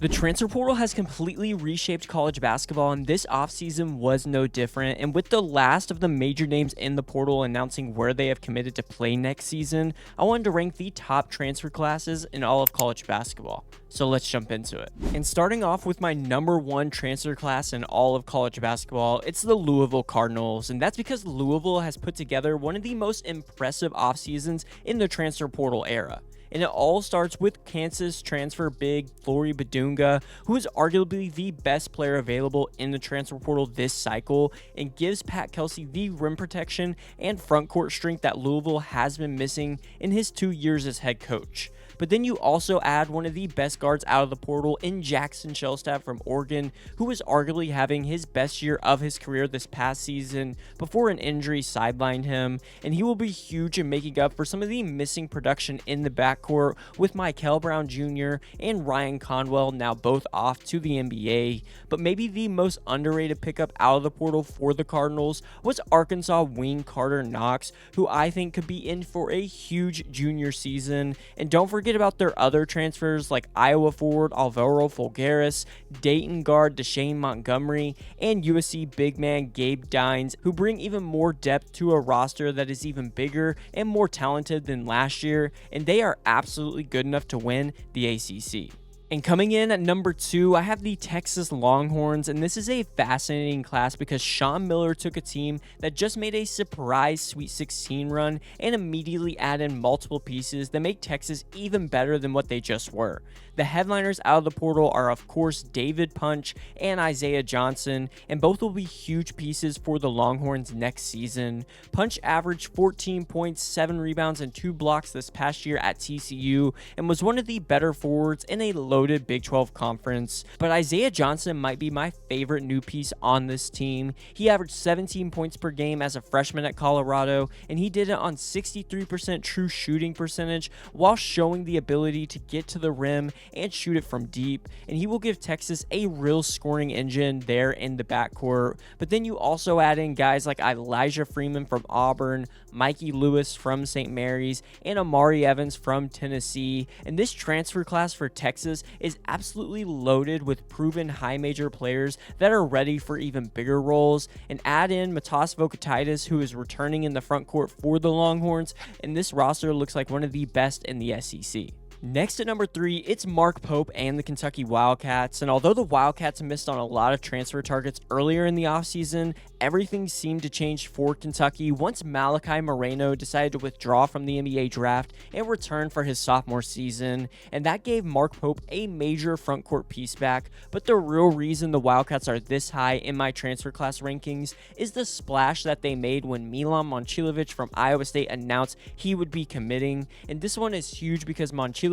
The transfer portal has completely reshaped college basketball, and this offseason was no different. And with the last of the major names in the portal announcing where they have committed to play next season, I wanted to rank the top transfer classes in all of college basketball. So let's jump into it. And starting off with my number one transfer class in all of college basketball, it's the Louisville Cardinals. And that's because Louisville has put together one of the most impressive off seasons in the transfer portal era. And it all starts with Kansas transfer big Flory Bidunga, who is arguably the best player available in the transfer portal this cycle and gives Pat Kelsey the rim protection and front court strength that Louisville has been missing in his 2 years as head coach. But then you also add one of the best guards out of the portal in Jackson Shelstad from Oregon, who is arguably having his best year of his career this past season before an injury sidelined him, and he will be huge in making up for some of the missing production in the backcourt with Michael Brown Jr. and Ryan Conwell now both off to the NBA. But maybe the most underrated pickup out of the portal for the Cardinals was Arkansas wing Carter Knox, who I think could be in for a huge junior season. And don't forget about their other transfers like Iowa forward Alvaro Folgaris, Dayton guard Deshane Montgomery, and USC big man Gabe Dines, who bring even more depth to a roster that is even bigger and more talented than last year, and they are absolutely good enough to win the ACC. And coming in at number 2, I have the Texas Longhorns, and this is a fascinating class because Sean Miller took a team that just made a surprise Sweet 16 run and immediately added multiple pieces that make Texas even better than what they just were. The headliners out of the portal are of course David Punch and Isaiah Johnson, and both will be huge pieces for the Longhorns next season. Punch averaged 14 points, 7 rebounds, and 2 blocks this past year at TCU and was one of the better forwards in a loaded Big 12 conference. But Isaiah Johnson might be my favorite new piece on this team. He averaged 17 points per game as a freshman at Colorado, and he did it on 63% true shooting percentage while showing the ability to get to the rim and shoot it from deep, and he will give Texas a real scoring engine there in the backcourt. But then you also add in guys like Elijah Freeman from Auburn, Mikey Lewis from St. Mary's, and Amari Evans from Tennessee, and this transfer class for Texas is absolutely loaded with proven high major players that are ready for even bigger roles. And add in Matas Vokatitis, who is returning in the front court for the Longhorns, and this roster looks like one of the best in the SEC. Next at number 3, it's Mark Pope and the Kentucky Wildcats, and although the Wildcats missed on a lot of transfer targets earlier in the offseason, everything seemed to change for Kentucky once Malachi Moreno decided to withdraw from the NBA draft and return for his sophomore season, and that gave Mark Pope a major frontcourt piece back. But the real reason the Wildcats are this high in my transfer class rankings is the splash that they made when Milan Momcilovic from Iowa State announced he would be committing, and this one is huge because Momcilovic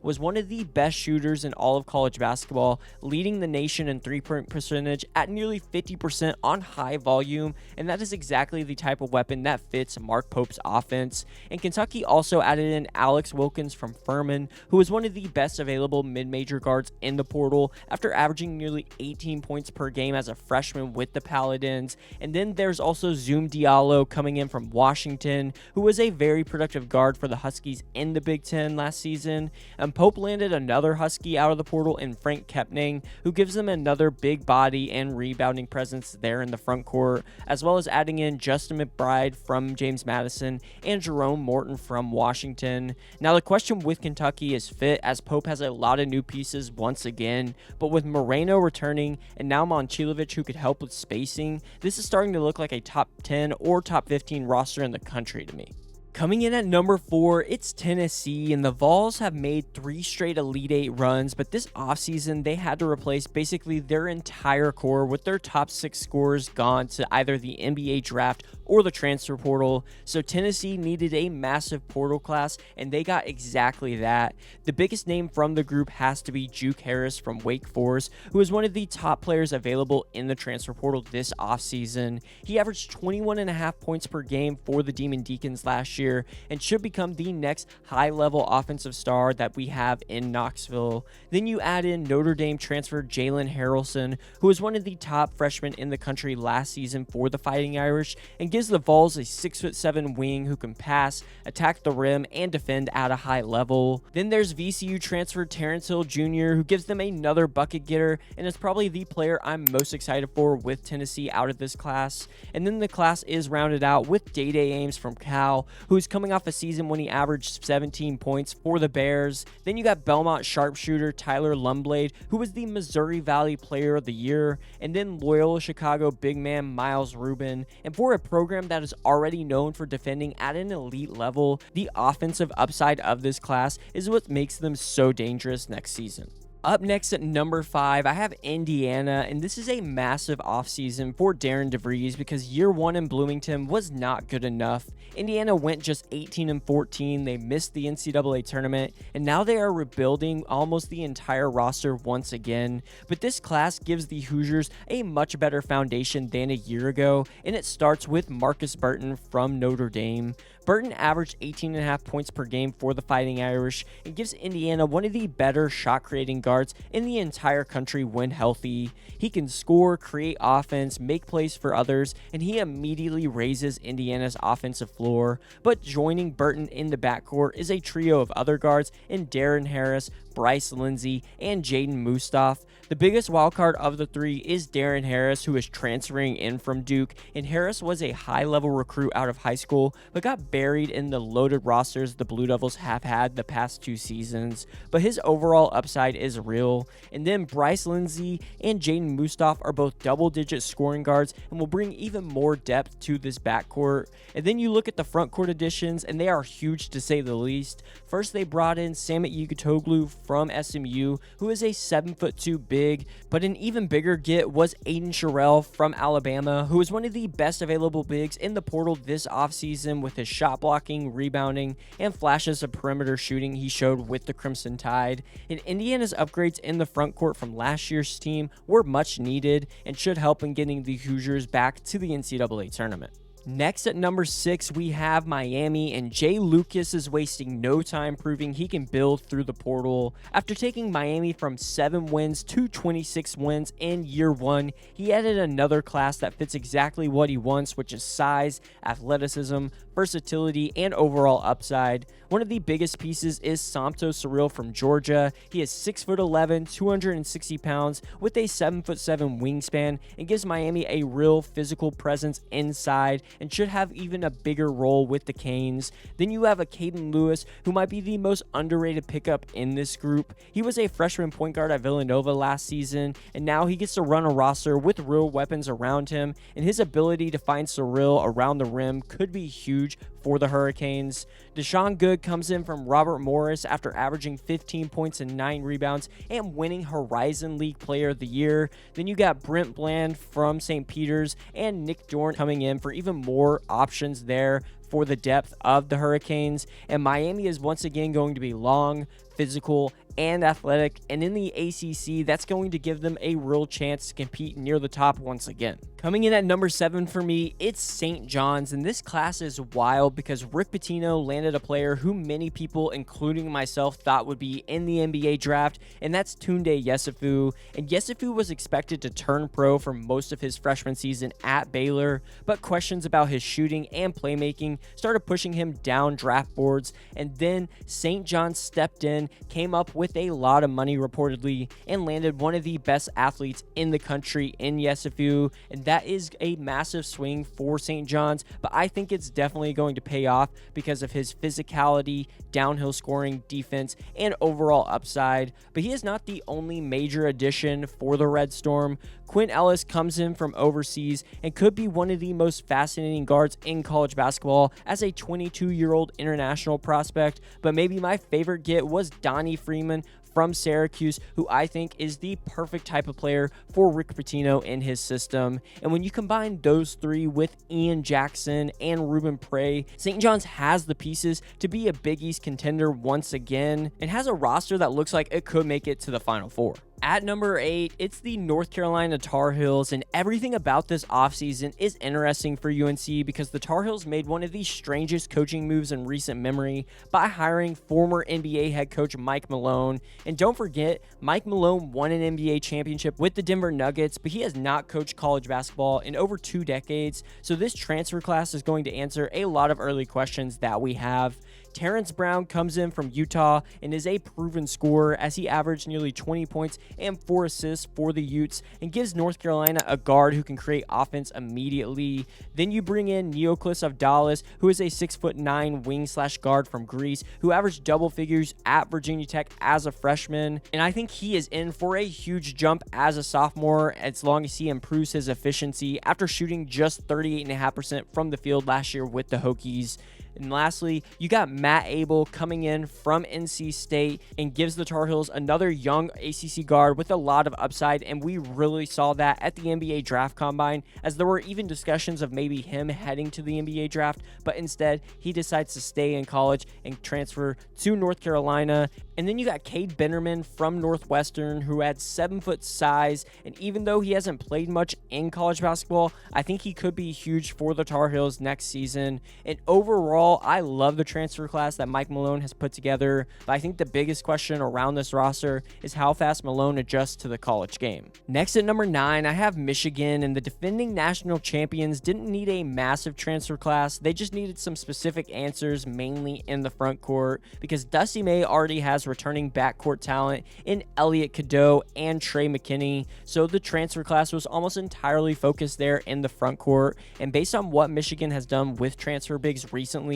was one of the best shooters in all of college basketball, leading the nation in three-point percentage at nearly 50% on high volume, and that is exactly the type of weapon that fits Mark Pope's offense. And Kentucky also added in Alex Wilkins from Furman, who was one of the best available mid-major guards in the portal after averaging nearly 18 points per game as a freshman with the Paladins. And then there's also Zoom Diallo coming in from Washington, who was a very productive guard for the Huskies in the Big Ten last season. And Pope landed another Husky out of the portal in Frank Kepning, who gives them another big body and rebounding presence there in the front court, as well as adding in Justin McBride from James Madison and Jerome Morton from Washington. Now the question with Kentucky is fit, as Pope has a lot of new pieces once again, but with Moreno returning and now Momcilovic who could help with spacing, this is starting to look like a top 10 or top 15 roster in the country to me. Coming in at number 4, it's Tennessee, and the Vols have made 3 straight Elite 8 runs, but this offseason they had to replace basically their entire core with their top 6 scorers gone to either the NBA draft or the transfer portal. So Tennessee needed a massive portal class, and they got exactly that. The biggest name from the group has to be Juke Harris from Wake Forest, who is one of the top players available in the transfer portal this offseason. He averaged 21.5 points per game for the Demon Deacons last year and should become the next high-level offensive star that we have in Knoxville. Then you add in Notre Dame transfer Jalen Harrelson, who was one of the top freshmen in the country last season for the Fighting Irish, and gives gives the Vols a 6'7" wing who can pass, attack the rim, and defend at a high level. Then there's VCU transfer Terrence Hill Jr., who gives them another bucket getter, and is probably the player I'm most excited for with Tennessee out of this class. And then the class is rounded out with Day-Day Ames from Cal, who's coming off a season when he averaged 17 points for the Bears. Then you got Belmont sharpshooter Tyler Lumblade, who was the Missouri Valley Player of the Year, and then Loyola Chicago big man Miles Rubin. And for a program that is already known for defending at an elite level, the offensive upside of this class is what makes them so dangerous next season. Up next at number 5, I have Indiana, and this is a massive offseason for Darren DeVries because year 1 in Bloomington was not good enough. Indiana went just 18-14, they missed the NCAA tournament, and now they are rebuilding almost the entire roster once again. But this class gives the Hoosiers a much better foundation than a year ago, and it starts with Markus Burton from Notre Dame. Burton averaged 18.5 points per game for the Fighting Irish and gives Indiana one of the better shot-creating guards in the entire country when healthy. He can score, create offense, make plays for others, and he immediately raises Indiana's offensive floor. But joining Burton in the backcourt is a trio of other guards in Darren Harris, Bryce Lindsey, and Jaden Mustaf. The biggest wildcard of the three is Darren Harris, who is transferring in from Duke, and Harris was a high-level recruit out of high school, but got buried in the loaded rosters the Blue Devils have had the past 2 seasons. But his overall upside is real. And then Bryce Lindsey and Jaden Mustaf are both double-digit scoring guards and will bring even more depth to this backcourt. And then you look at the frontcourt additions, and they are huge to say the least. First, they brought in Samit Yugutoglu from SMU, who is a 7'2" big, but an even bigger get was Aiden Sherrill from Alabama, who is one of the best available bigs in the portal this offseason with his shot blocking, rebounding, and flashes of perimeter shooting he showed with the Crimson Tide. And Indiana's upgrades in the front court from last year's team were much needed and should help in getting the Hoosiers back to the NCAA tournament. Next at number 6, we have Miami, and Jay Lucas is wasting no time proving he can build through the portal. After taking Miami from 7 wins to 26 wins in year 1, he added another class that fits exactly what he wants, which is size, athleticism, versatility, and overall upside. One of the biggest pieces is Somto Cyril from Georgia. He is 6'11", 260 pounds, with a 7'7" wingspan, and gives Miami a real physical presence inside, and should have even a bigger role with the Canes. Then you have a Caden Lewis, who might be the most underrated pickup in this group. He was a freshman point guard at Villanova last season, and now he gets to run a roster with real weapons around him, and his ability to find Cyril around the rim could be huge for the Hurricanes. Deshaun Good comes in from Robert Morris after averaging 15 points and 9 rebounds and winning Horizon League Player of the Year. Then you got Brent Bland from St. Peter's and Nick Dorn coming in for even more options there for the depth of the Hurricanes. And Miami is once again going to be long, physical, and athletic, and in the ACC, that's going to give them a real chance to compete near the top once again. Coming in at number 7 for me, it's St. John's, and this class is wild because Rick Pitino landed a player who many people, including myself, thought would be in the NBA draft, and that's Tounde Yessoufou. And Yessoufou was expected to turn pro for most of his freshman season at Baylor, but questions about his shooting and playmaking started pushing him down draft boards, and then St. John's stepped in, came up with a lot of money reportedly, and landed one of the best athletes in the country in Yessoufou, and that is a massive swing for St. John's, but I think it's definitely going to pay off because of his physicality, downhill scoring, defense, and overall upside. But he is not the only major addition for the Red Storm. Quinn Ellis comes in from overseas and could be one of the most fascinating guards in college basketball as a 22-year-old international prospect, but maybe my favorite get was Donnie Freeman from Syracuse, who I think is the perfect type of player for Rick Pitino in his system. And when you combine those three with Ian Jackson and Ruben Prey, St. John's has the pieces to be a Big East contender once again and has a roster that looks like it could make it to the Final Four. At number 8, it's the North Carolina Tar Heels, and everything about this offseason is interesting for UNC because the Tar Heels made one of the strangest coaching moves in recent memory by hiring former NBA head coach Mike Malone. And don't forget, Mike Malone won an NBA championship with the Denver Nuggets, but he has not coached college basketball in over 2 decades, so this transfer class is going to answer a lot of early questions that we have. Terrence Brown comes in from Utah and is a proven scorer as he averaged nearly 20 points and 4 assists for the Utes and gives North Carolina a guard who can create offense immediately. Then you bring in Neoklis Avdalis, who is a 6'9" wing/guard from Greece who averaged double figures at Virginia Tech as a freshman, and I think he is in for a huge jump as a sophomore as long as he improves his efficiency after shooting just 38.5% from the field last year with the Hokies. And lastly, you got Matt Abel coming in from NC State and gives the Tar Heels another young ACC guard with a lot of upside, and we really saw that at the NBA Draft Combine, as there were even discussions of maybe him heading to the NBA Draft, but instead he decides to stay in college and transfer to North Carolina. And then you got Cade Bennerman from Northwestern, who had 7-foot size, and even though he hasn't played much in college basketball, I think he could be huge for the Tar Heels next season. And overall, I love the transfer class that Mike Malone has put together, but I think the biggest question around this roster is how fast Malone adjusts to the college game. Next at number 9, I have Michigan, and the defending national champions didn't need a massive transfer class. They just needed some specific answers, mainly in the front court, because Dusty May already has returning backcourt talent in Elliot Cadeau and Trey McKinney, so the transfer class was almost entirely focused there in the front court. And based on what Michigan has done with transfer bigs recently,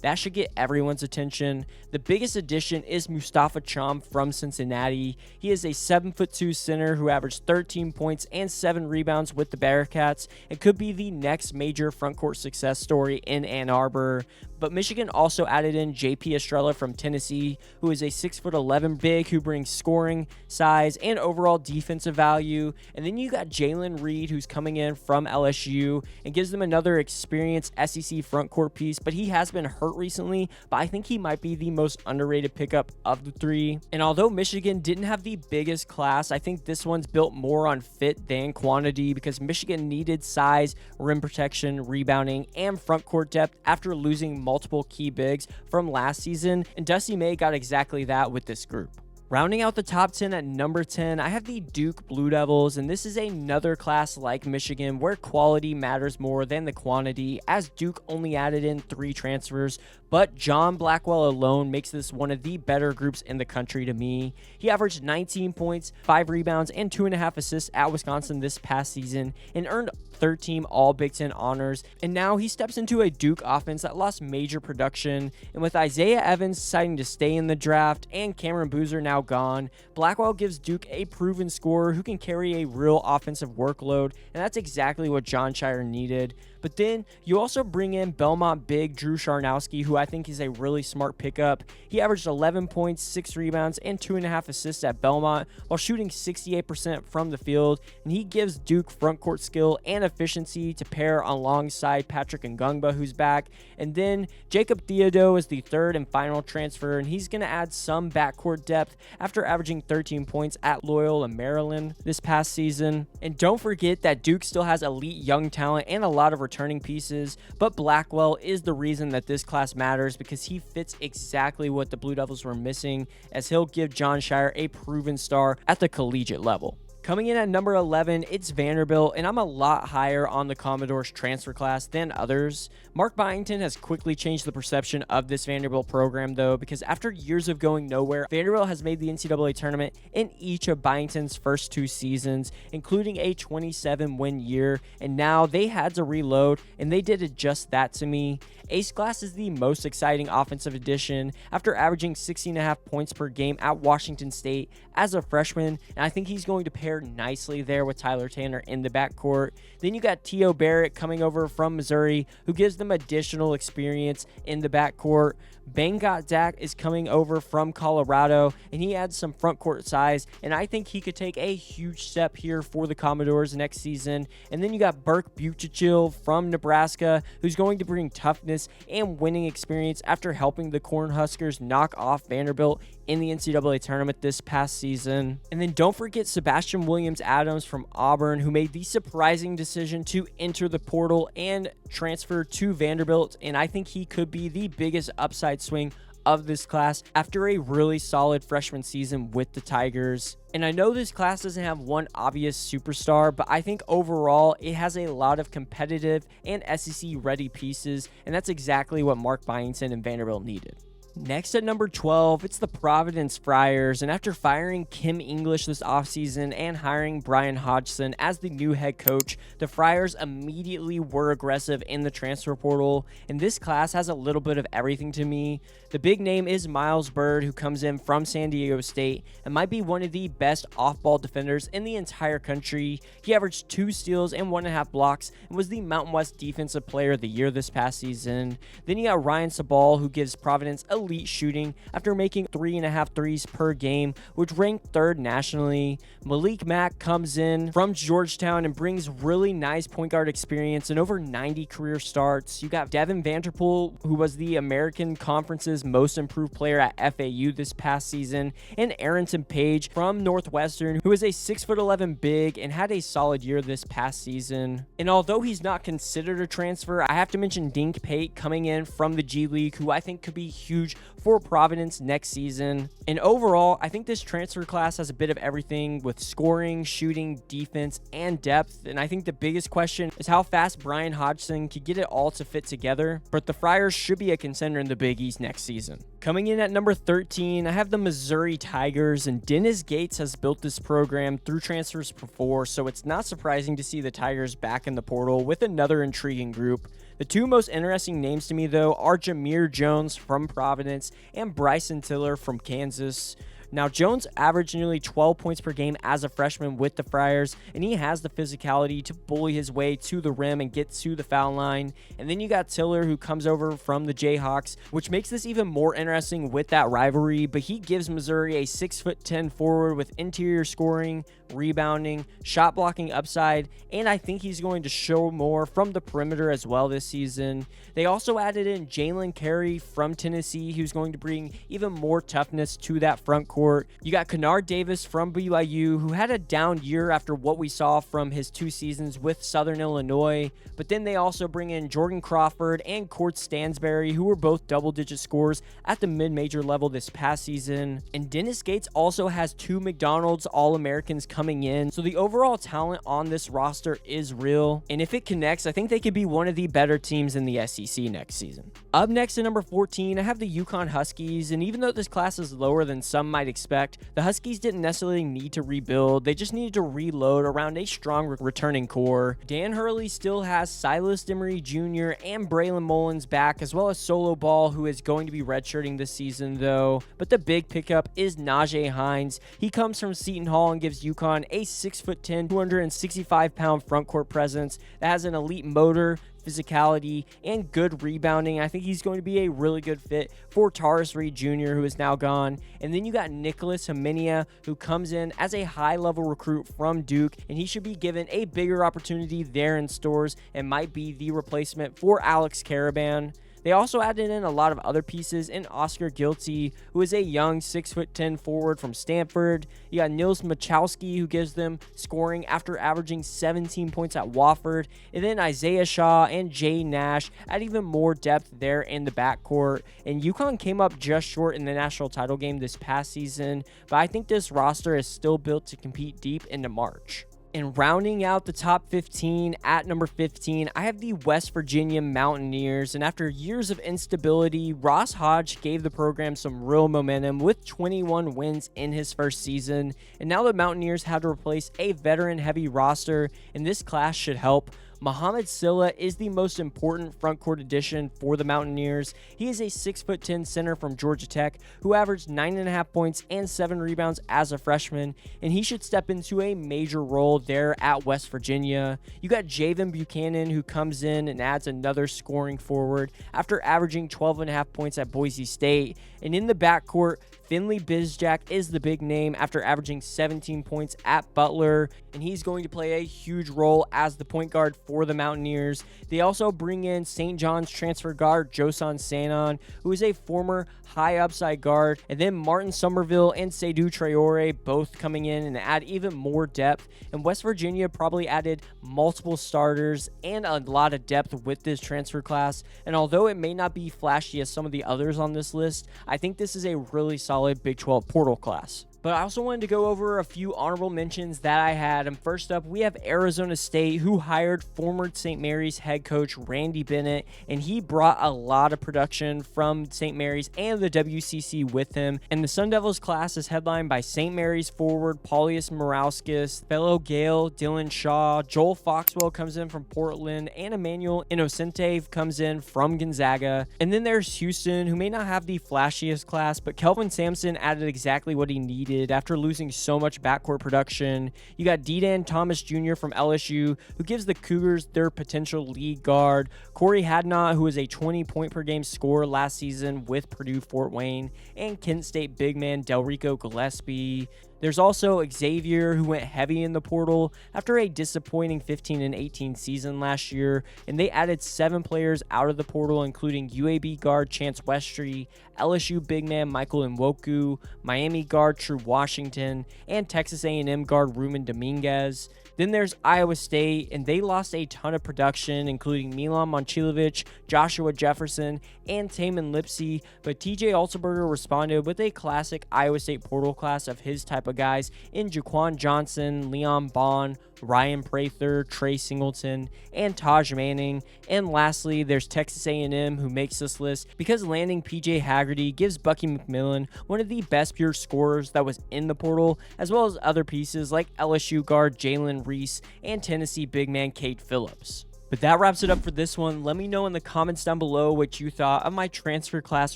that should get everyone's attention. The biggest addition is Mustafa Cham from Cincinnati. He is a 7'2" center who averaged 13 points and 7 rebounds with the Bearcats and could be the next major frontcourt success story in Ann Arbor. But Michigan also added in JP Estrella from Tennessee, who is a 6'11" big who brings scoring, size, and overall defensive value. And then you got Jalen Reed, who's coming in from LSU and gives them another experienced SEC frontcourt piece, but he has been hurt recently, but I think he might be the most underrated pickup of the 3. And although Michigan didn't have the biggest class, I think this one's built more on fit than quantity because Michigan needed size, rim protection, rebounding, and frontcourt depth after losing multiple key bigs from last season, and Dusty May got exactly that with this group. Rounding out the top 10 at number 10, I have the Duke Blue Devils, and this is another class like Michigan where quality matters more than the quantity, as Duke only added in 3 transfers, but John Blackwell alone makes this one of the better groups in the country to me. He averaged 19 points, 5 rebounds, and 2.5 assists at Wisconsin this past season and earned 13 All-Big Ten honors, and now he steps into a Duke offense that lost major production, and with Isaiah Evans deciding to stay in the draft and Cameron Boozer now gone, Blackwell gives Duke a proven scorer who can carry a real offensive workload, and that's exactly what John Shire needed. But then you also bring in Belmont big Drew Sharnowski, who I think is a really smart pickup. He averaged 11 points, 6 rebounds, and 2.5 assists at Belmont while shooting 68% from the field, and he gives Duke frontcourt skill and efficiency to pair alongside Patrick Ngungba, who's back. And then Jacob Theodo is the third and final transfer, and he's going to add some backcourt depth after averaging 13 points at Loyola, Maryland this past season. And don't forget that Duke still has elite young talent and a lot of returning pieces, but Blackwell is the reason that this class matters because he fits exactly what the Blue Devils were missing, as he'll give John Shire a proven star at the collegiate level. Coming in at number 11, it's Vanderbilt, and I'm a lot higher on the Commodores transfer class than others. Mark Byington has quickly changed the perception of this Vanderbilt program, though, because after years of going nowhere, Vanderbilt has made the NCAA tournament in each of Byington's first 2 seasons, including a 27-win year, and now they had to reload, and they did just that to me. Ace Glass is the most exciting offensive addition after averaging 16.5 points per game at Washington State as a freshman, and I think he's going to pair nicely there with Tyler Tanner in the backcourt. Then you got T.O. Barrett coming over from Missouri, who gives them additional experience in the backcourt. Bangot Dak is coming over from Colorado, and he adds some frontcourt size, and I think he could take a huge step here for the Commodores next season. And then you got Burke Buchachil from Nebraska, who's going to bring toughness and winning experience after helping the Cornhuskers knock off Vanderbilt in the NCAA tournament this past season. And then don't forget Sebastian Williams-Adams from Auburn, who made the surprising decision to enter the portal and transfer to Vanderbilt, and I think he could be the biggest upside swing of this class after a really solid freshman season with the Tigers. And I know this class doesn't have one obvious superstar, but I think overall it has a lot of competitive and SEC ready pieces, and that's exactly what Mark Byington and Vanderbilt needed. Next at number 12, it's the Providence Friars, and after firing Kim English this offseason and hiring Brian Hodgson as the new head coach, the Friars immediately were aggressive in the transfer portal, and this class has a little bit of everything to me. The big name is Miles Byrd, who comes in from San Diego State and might be one of the best off-ball defenders in the entire country. He averaged 2 steals and 1.5 blocks and was the Mountain West Defensive Player of the Year this past season. Then you got Ryan Sabal, who gives Providence elite shooting after making 3.5 threes per game, which ranked 3rd nationally. Malik Mack comes in from Georgetown and brings really nice point guard experience and over 90 career starts. You got Devin Vanderpool, who was the American Conference's most improved player at FAU this past season, and Arrington Page from Northwestern, who is a 6'11" big and had a solid year this past season. And although he's not considered a transfer, I have to mention Dink Pate coming in from the G League, who I think could be huge for Providence next season. And overall, I think this transfer class has a bit of everything with scoring, shooting, defense, and depth. And I think the biggest question is how fast Brian Hodgson could get it all to fit together. But the Friars should be a contender in the Big East next season. Coming in at number 13, I have the Missouri Tigers, and Dennis Gates has built this program through transfers before, so it's not surprising to see the Tigers back in the portal with another intriguing group. The two most interesting names to me, though, are Jameer Jones from Providence and Bryson Tiller from Kansas. Now, Jones averaged nearly 12 points per game as a freshman with the Friars, and he has the physicality to bully his way to the rim and get to the foul line. And then you got Tiller, who comes over from the Jayhawks, which makes this even more interesting with that rivalry, but he gives Missouri a 6'10" forward with interior scoring, rebounding, shot blocking upside, and I think he's going to show more from the perimeter as well this season. They also added in Jalen Carey from Tennessee, who's going to bring even more toughness to that front court. You got Kennard Davis from BYU, who had a down year after what we saw from his 2 seasons with Southern Illinois, but then they also bring in Jordan Crawford and Court Stansberry, who were both double-digit scorers at the mid-major level this past season. And Dennis Gates also has 2 McDonald's All-Americans coming in, so the overall talent on this roster is real, and if it connects, I think they could be one of the better teams in the SEC next season. Up next at number 14, I have the UConn Huskies, and even though this class is lower than some might expect, the Huskies didn't necessarily need to rebuild. They just needed to reload around a strong returning core. Dan Hurley still has Silas Demery Jr. and Braylon Mullins back, as well as Solo Ball, who is going to be redshirting this season though. But the big pickup is Najee Hines. He comes from Seton Hall and gives UConn a 6'10", 265-pound frontcourt presence that has an elite motor, physicality, and good rebounding. I think he's going to be a really good fit for Taurus Reed Jr., who is now gone. And then you got Nicholas Haminia, who comes in as a high-level recruit from Duke, and he should be given a bigger opportunity there in Stores and might be the replacement for Alex Caravan. They also added in a lot of other pieces in Oscar Gilty, who is a young 6'10" forward from Stanford. You got Nils Machowski, who gives them scoring after averaging 17 points at Wofford. And then Isaiah Shaw and Jay Nash add even more depth there in the backcourt. And UConn came up just short in the national title game this past season, but I think this roster is still built to compete deep into March. And rounding out the top 15, at number 15, I have the West Virginia Mountaineers. And after years of instability, Ross Hodge gave the program some real momentum with 21 wins in his first season. And now the Mountaineers have to replace a veteran-heavy roster, and this class should help. Muhammad Silla is the most important frontcourt addition for the Mountaineers. He is a 6'10" center from Georgia Tech who averaged 9.5 points and 7 rebounds as a freshman, and he should step into a major role there at West Virginia. You got Javen Buchanan, who comes in and adds another scoring forward after averaging 12.5 points at Boise State. And in the backcourt, Finley Bizjack is the big name after averaging 17 points at Butler, and he's going to play a huge role as the point guard for the Mountaineers. They also bring in St. John's transfer guard Josan Sanon, who is a former high upside guard, and then Martin Somerville and Seydou Traore both coming in and add even more depth. And West Virginia probably added multiple starters and a lot of depth with this transfer class. And although it may not be flashy as some of the others on this list, I think this is a really solid Big 12 portal class. But I also wanted to go over a few honorable mentions that I had. And first up, we have Arizona State, who hired former St. Mary's head coach Randy Bennett, and he brought a lot of production from St. Mary's and the WCC with him. And the Sun Devils class is headlined by St. Mary's forward Paulius Morauskas, fellow Gale Dylan Shaw, Joel Foxwell comes in from Portland, and Emmanuel Innocente comes in from Gonzaga. And then there's Houston, who may not have the flashiest class, but Kelvin Sampson added exactly what he needed after losing so much backcourt production. You got Dedan Thomas Jr. from LSU, who gives the Cougars their potential lead guard, Corey Hadnot, who is a 20-point per game scorer last season with Purdue Fort Wayne, and Kent State big man Delrico Gillespie. There's also Xavier, who went heavy in the portal after a disappointing 15 and 18 season last year, and they added 7 players out of the portal, including UAB guard Chance Westry, LSU big man Michael Nwoku, Miami guard True Washington, and Texas A&M guard Ruben Dominguez. Then there's Iowa State, and they lost a ton of production, including Milan Momcilovic, Joshua Jefferson, and Taman Lipsey, but TJ Altenberger responded with a classic Iowa State portal class of his type of guys in JaQuan Johnson, Leon Bond, Ryan Prather, Trey Singleton, and Taj Manning. And lastly, there's Texas A&M, who makes this list because landing PJ Haggerty gives Bucky McMillan one of the best pure scorers that was in the portal, as well as other pieces like LSU guard Jalen Reese and Tennessee big man Cade Phillips. But that wraps it up for this one. Let me know in the comments down below what you thought of my transfer class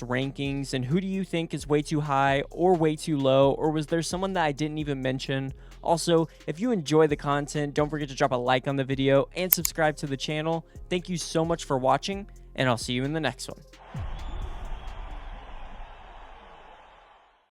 rankings, and who do you think is way too high or way too low, or was there someone that I didn't even mention? Also, if you enjoy the content, don't forget to drop a like on the video and subscribe to the channel. Thank you so much for watching, and I'll see you in the next one.